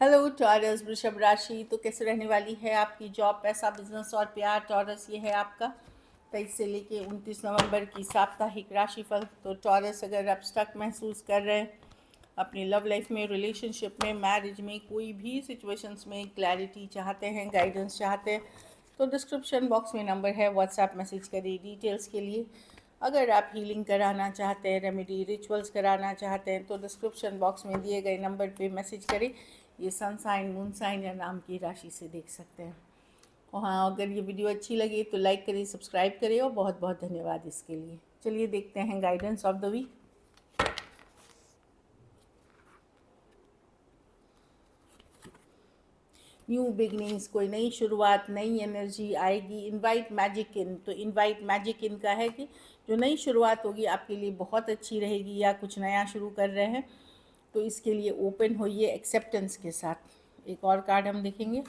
Hello taurus वृषभ राशि। तो कैसे रहने वाली है आपकी जॉब, पैसा, बिजनेस और प्यार। टॉरस ये है आपका 23 से लेके 29 नवंबर की साप्ताहिक राशिफल। तो टॉरस, अगर आप स्टक महसूस कर रहे हैं अपनी लव लाइफ में, रिलेशनशिप में, मैरिज में, कोई भी सिचुएशंस में क्लैरिटी चाहते हैं, गाइडेंस चाहते हैं, तो डिस्क्रिप्शन बॉक्स में नंबर है, व्हाट्सएप मैसेज करिए डिटेल्स के लिए। अगर आप हीलिंग कराना चाहते हैं, रेमेडी रिचुअल्स कराना चाहते हैं, तो डिस्क्रिप्शन बॉक्स में दिए गए नंबर पे मैसेज करें। ये सन साइन, मून साइन या नाम की राशि से देख सकते हैं। और हाँ, अगर ये वीडियो अच्छी लगी तो लाइक करिए, सब्सक्राइब करिए, और बहुत बहुत धन्यवाद इसके लिए। चलिए देखते हैं guidance of the week. New beginnings, कोई नई शुरुआत, नई एनर्जी आएगी। इनवाइट मैजिक इन, तो इनवाइट मैजिक इन का है कि जो नई शुरुआत होगी आपके लिए बहुत अच्छी रहेगी, या कुछ नया शुरू कर रहे हैं तो इसके लिए ओपन होइए एक्सेप्टेंस के साथ। एक और कार्ड हम देखेंगे।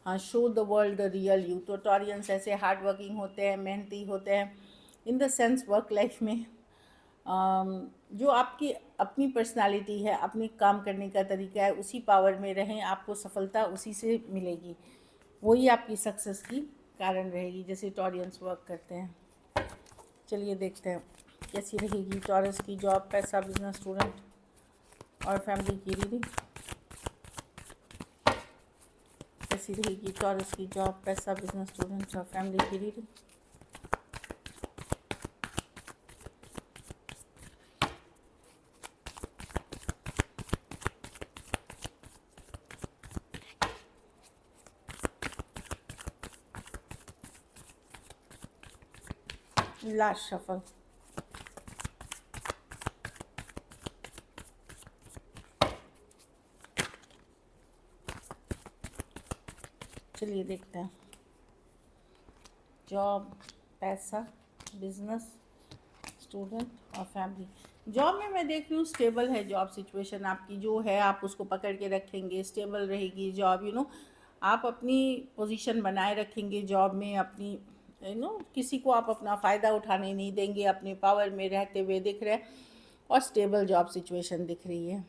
हाँ, show the world the real you. तो टॉरियंस ऐसे हार्ड वर्किंग होते हैं, मेहनती होते हैं in the sense work life में। जो आपकी अपनी पर्सनालिटी है, अपनी काम करने का तरीका है, उसी पावर में रहें, आपको सफलता उसी से मिलेगी। वही आपकी सक्सेस की कारण रहेगी जैसे टॉरियंस वर्क करते हैं। चलिए देखते हैं कैसी रहेगी टॉरस की जॉब, पैसा, बिजनेस, स्टूडेंट और फैमिली की रीडिंग। कैसी रहेगी टॉरस की जॉब, पैसा, बिजनेस, स्टूडेंट और फैमिली की रीडिंग। Last shuffle. चलिए देखते हैं जॉब, पैसा, बिजनेस, स्टूडेंट और फैमिली। जॉब में मैं देख रही हूँ स्टेबल है जॉब सिचुएशन आपकी, जो है आप उसको पकड़ के रखेंगे, स्टेबल रहेगी जॉब। आप अपनी पोजीशन बनाए रखेंगे जॉब में, अपनी किसी को आप अपना फ़ायदा उठाने नहीं देंगे, अपने पावर में रहते हुए दिख रहे हैं, और स्टेबल जॉब सिचुएशन दिख रही है।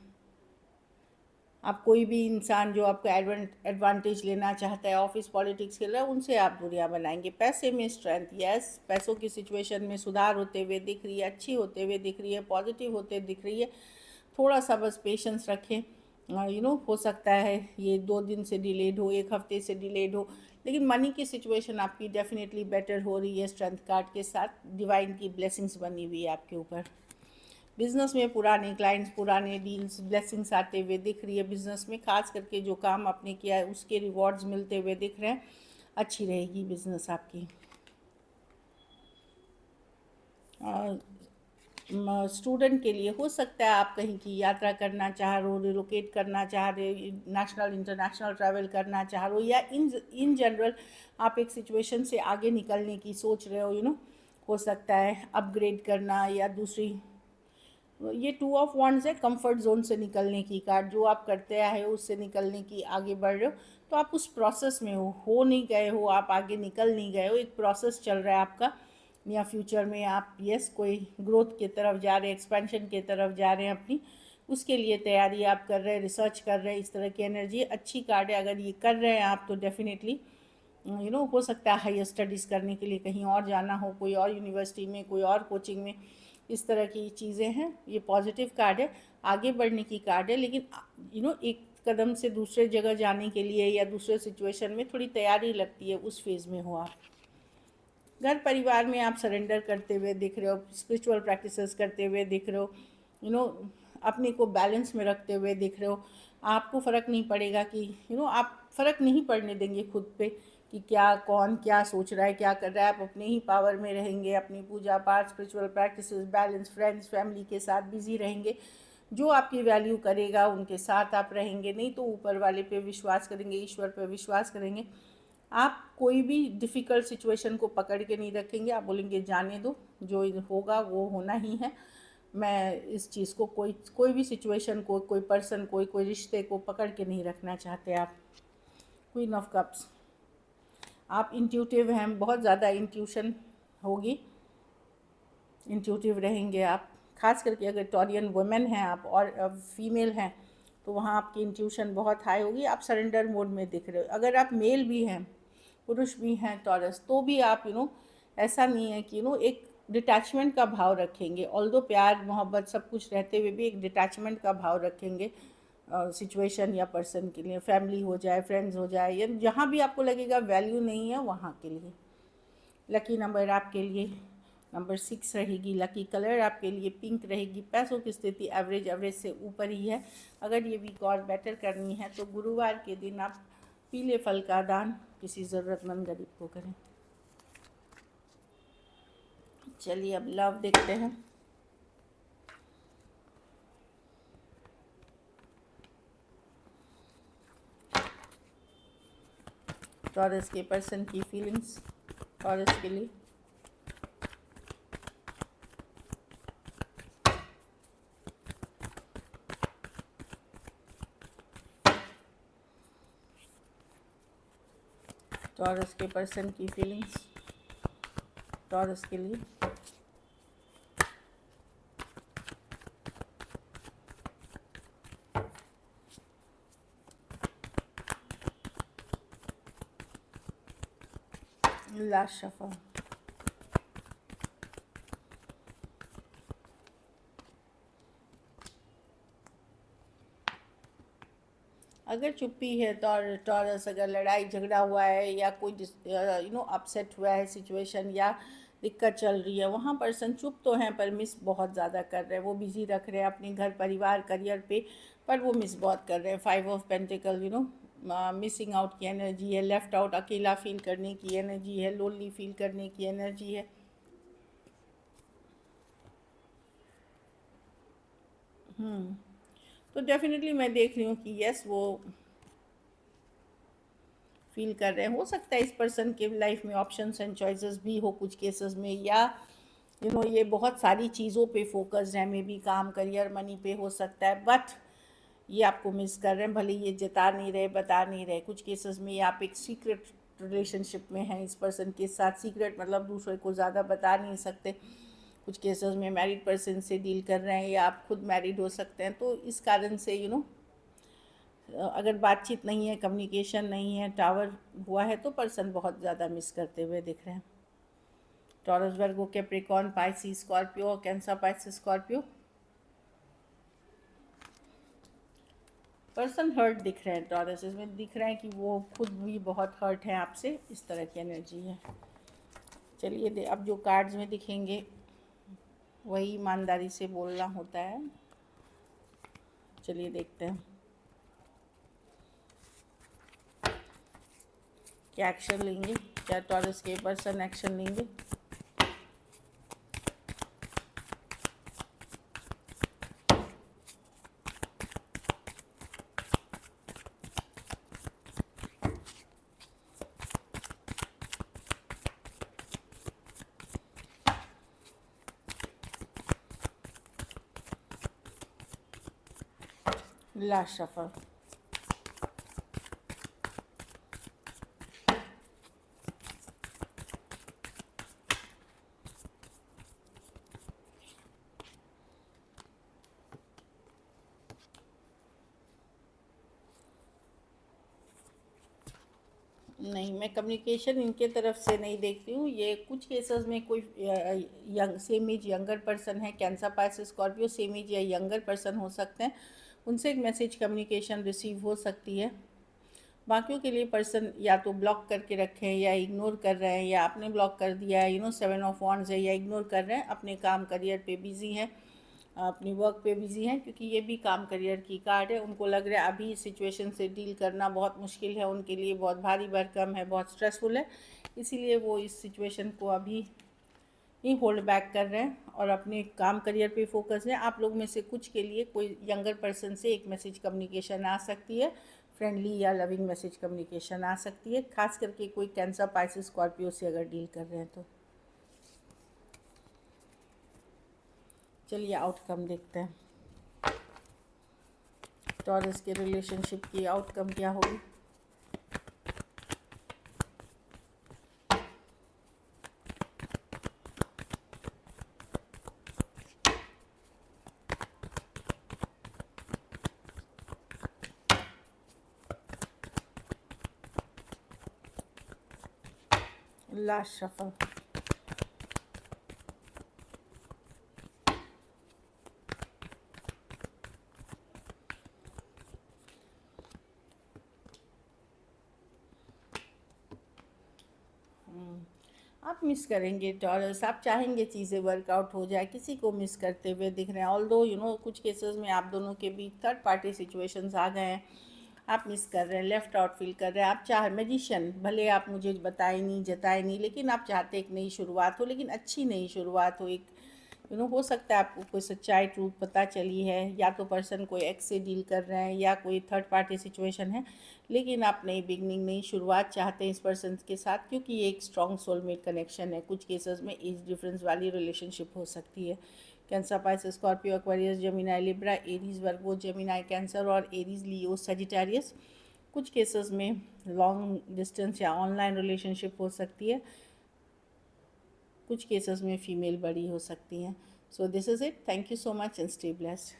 आप कोई भी इंसान जो आपका एडवांटेज लेना चाहता है, ऑफिस पॉलिटिक्स खेल रहा है, उनसे आप दूरियां बनाएंगे। पैसे में स्ट्रेंथ, यस, पैसों की सिचुएशन में सुधार होते हुए दिख रही है, अच्छी होते हुए दिख रही है, पॉजिटिव होते दिख रही है। थोड़ा सा बस पेशेंस रखें। हो सकता है ये 2 दिन से डिलेड हो, 1 हफ्ते से डिलेड हो, लेकिन मनी की सिचुएशन आपकी डेफिनेटली बेटर हो रही है। स्ट्रेंथ कार्ड के साथ डिवाइन की ब्लेसिंग्स बनी हुई है आपके ऊपर। बिजनेस में पुराने क्लाइंट्स, पुराने डील्स, ब्लेसिंग्स आते हुए दिख रही है। बिजनेस में खास करके जो काम आपने किया है उसके रिवॉर्ड्स मिलते हुए दिख रहे हैं। अच्छी रहेगी बिजनेस आपकी। स्टूडेंट के लिए हो सकता है आप कहीं की यात्रा करना चाह रहे हो, रिलोकेट करना चाह रहे हो, नेशनल इंटरनेशनल ट्रैवल करना चाह रहे हो, या इन जनरल आप एक सिचुएशन से आगे निकलने की सोच रहे हो। हो सकता है अपग्रेड करना या दूसरी। ये 2 ऑफ वॉन्ड्स है, कंफर्ट जोन से निकलने की कार्ड। जो आप करते आए हो उससे निकलने की, आगे बढ़ रहे हो, तो आप उस प्रोसेस में हो नहीं गए हो, आप आगे निकल नहीं गए हो, एक प्रोसेस चल रहा है आपका। या फ्यूचर में आप कोई ग्रोथ की तरफ जा रहे हैं, एक्सपेंशन की तरफ जा रहे हैं अपनी, उसके लिए तैयारी आप कर रहे हैं, रिसर्च कर रहे हैं। इस तरह की एनर्जी अच्छी कार्ड है। अगर ये कर रहे हैं आप तो डेफिनेटली हो सकता है हायर स्टडीज़ करने के लिए कहीं और जाना हो, कोई और यूनिवर्सिटी में, कोई और कोचिंग में, इस तरह की चीज़ें हैं। ये पॉजिटिव कार्ड है, आगे बढ़ने की कार्ड है, लेकिन एक कदम से दूसरे जगह जाने के लिए या दूसरे सिचुएशन में थोड़ी तैयारी लगती है, उस फेज़ में हो आप। घर परिवार में आप सरेंडर करते हुए दिख रहे हो, स्पिरिचुअल प्रैक्टिसेस करते हुए दिख रहे हो, अपने को बैलेंस में रखते हुए दिख रहे हो। आपको फ़र्क नहीं पड़ेगा कि आप फ़र्क नहीं पड़ने देंगे खुद पे कि क्या, कौन क्या सोच रहा है, क्या कर रहा है। आप अपने ही पावर में रहेंगे, अपनी पूजा पाठ, spiritual practices, balance, friends, family के साथ बिजी रहेंगे। जो आपकी वैल्यू करेगा उनके साथ आप रहेंगे, नहीं तो ऊपर वाले पे विश्वास करेंगे, ईश्वर पे विश्वास करेंगे। आप कोई भी डिफ़िकल्ट सिचुएशन को पकड़ के नहीं रखेंगे। आप बोलेंगे जाने दो, जो होगा वो होना ही है। मैं इस चीज़ को, कोई भी सिचुएशन को, कोई पर्सन, कोई रिश्ते को पकड़ के नहीं रखना चाहते आप। क्वीन ऑफ कप्स, आप इंट्यूटिव हैं, बहुत ज़्यादा इंट्यूशन होगी, इंट्यूटिव रहेंगे आप। खास करके अगर टॉरियन वुमेन हैं आप और फीमेल हैं तो वहाँ आपकी इंट्यूशन बहुत हाई होगी, आप सरेंडर मोड में दिख रहे हो। अगर आप मेल भी हैं, पुरुष भी हैं टॉरस, तो भी आप ऐसा नहीं है कि एक डिटैचमेंट का भाव रखेंगे। ऑल्दो प्यार मोहब्बत सब कुछ रहते हुए भी एक डिटैचमेंट का भाव रखेंगे सिचुएशन या पर्सन के लिए, फैमिली हो जाए, फ्रेंड्स हो जाए, या जहाँ भी आपको लगेगा वैल्यू नहीं है वहाँ के लिए। लकी नंबर आपके लिए नंबर 6 रहेगी। लकी कलर आपके लिए पिंक रहेगी। पैसों की स्थिति एवरेज से ऊपर ही है। अगर ये वीक और बेटर करनी है तो गुरुवार के दिन आप पीले फल का दान किसी ज़रूरतमंद गरीब को करें। चलिए अब लव देखते हैं। टॉरस के पर्सन की फीलिंग्स टॉरस के लिए। टॉरस के पर्सन की फीलिंग्स टॉरस के लिए। Last shuffle. अगर चुप्पी है तो टॉरस, अगर लड़ाई झगड़ा हुआ है या कोई अपसेट हुआ है सिचुएशन या दिक्कत चल रही है, वहाँ पर्सन चुप तो हैं पर मिस बहुत ज़्यादा कर रहे हैं। वो बिज़ी रख रहे हैं अपने घर परिवार करियर पे, पर वो मिस बहुत कर रहे हैं। 5 ऑफ पेंटिकल मिसिंग आउट की एनर्जी है, लेफ्ट आउट, अकेला फील करने की एनर्जी है, लोनली फील करने की एनर्जी है। तो डेफिनेटली मैं देख रही हूँ कि यस वो फील कर रहे हैं। हो सकता है इस पर्सन के लाइफ में ऑप्शंस एंड चॉइसेस भी हो कुछ केसेस में, या ये बहुत सारी चीज़ों पे फोकस्ड है, मे बी काम, करियर, मनी पे हो सकता है, बट ये आपको मिस कर रहे हैं। भले ये जता नहीं रहे, बता नहीं रहे। कुछ केसेस में आप एक सीक्रेट रिलेशनशिप में हैं इस पर्सन के साथ। सीक्रेट मतलब दूसरे को ज़्यादा बता नहीं सकते। कुछ केसेस में मैरिड पर्सन से डील कर रहे हैं, या आप खुद मैरिड हो सकते हैं। तो इस कारण से अगर बातचीत नहीं है, कम्युनिकेशन नहीं है, टावर हुआ है, तो पर्सन बहुत ज़्यादा मिस करते हुए दिख रहे हैं। Taurus, Virgo, Capricorn, Pisces, Scorpio, Cancer, Pisces, Scorpio. Person hurt दिख रहे हैं टॉरस, इसमें दिख रहा है कि वो खुद भी बहुत हर्ट है आपसे, इस तरह की एनर्जी है। चलिए अब जो कार्ड्स में दिखेंगे वही ईमानदारी से बोलना होता है। चलिए देखते हैं क्या एक्शन लेंगे, क्या टॉरस के पर्सन एक्शन लेंगे। Last shuffle. नहीं, मैं कम्युनिकेशन इनके तरफ से नहीं देख रही हूँ। ये कुछ केसेस में कोई सेम एज यंगर पर्सन है, cancer, Pisces, Scorpio, same age या यंगर पर्सन हो सकते हैं। उनसे एक मैसेज कम्युनिकेशन रिसीव हो सकती है। बाकियों के लिए पर्सन या तो ब्लॉक करके रखे हैं, या इग्नोर कर रहे हैं, या आपने ब्लॉक कर दिया है, 7 ऑफ वॉन्ड्स है, या इग्नोर कर रहे हैं, अपने काम करियर पे बिजी हैं, अपनी वर्क पे बिजी हैं, क्योंकि ये भी काम करियर की कार्ड है। उनको लग रहा है अभी इस सिचुएशन से डील करना बहुत मुश्किल है उनके लिए, बहुत भारी भरकम है, बहुत स्ट्रेसफुल है, इसीलिए वो इस सिचुएशन को अभी ही होल्ड बैक कर रहे हैं और अपने काम करियर पे फोकस है। आप लोग में से कुछ के लिए कोई यंगर पर्सन से एक मैसेज कम्युनिकेशन आ सकती है, फ्रेंडली या लविंग मैसेज कम्युनिकेशन आ सकती है, खास करके कोई कैंसर, पाइसिस, स्कॉर्पियो से अगर डील कर रहे हैं तो। चलिए आउटकम देखते हैं, टॉरस के रिलेशनशिप की आउटकम क्या होगी। Last shuffle. आप मिस करेंगे टॉरस, आप चाहेंगे चीज़ें वर्कआउट हो जाए, किसी को मिस करते हुए दिख रहे हैं। ऑल्दो कुछ केसेस में आप दोनों के बीच थर्ड पार्टी सिचुएशंस आ गए हैं, आप मिस कर रहे हैं, लेफ्ट आउट फील कर रहे हैं। आप चाहे मैजिशियन, भले आप मुझे बताए नहीं जताए नहीं, लेकिन आप चाहते एक नई शुरुआत हो, लेकिन अच्छी नई शुरुआत हो। एक हो सकता है आपको कोई सच्चाई ट्रूथ पता चली है, या तो पर्सन कोई एक्स से डील कर रहे हैं या कोई थर्ड पार्टी सिचुएशन है, लेकिन आप नई बिगनिंग नई शुरुआत चाहते हैं इस पर्सन के साथ, क्योंकि ये एक स्ट्रॉन्ग सोलमेट कनेक्शन है। कुछ केसेस में एज डिफरेंस वाली रिलेशनशिप हो सकती है। Cancer, Pisces, Scorpio, Aquarius, Gemini, Libra, Aries, Virgo, Gemini, Cancer और एरीज, लियो, सजिटेरियस। कुछ केसेस में लॉन्ग डिस्टेंस या ऑनलाइन रिलेशनशिप हो सकती है। कुछ केसेस में फीमेल बड़ी हो सकती हैं। So this is it. Thank you so much and stay blessed.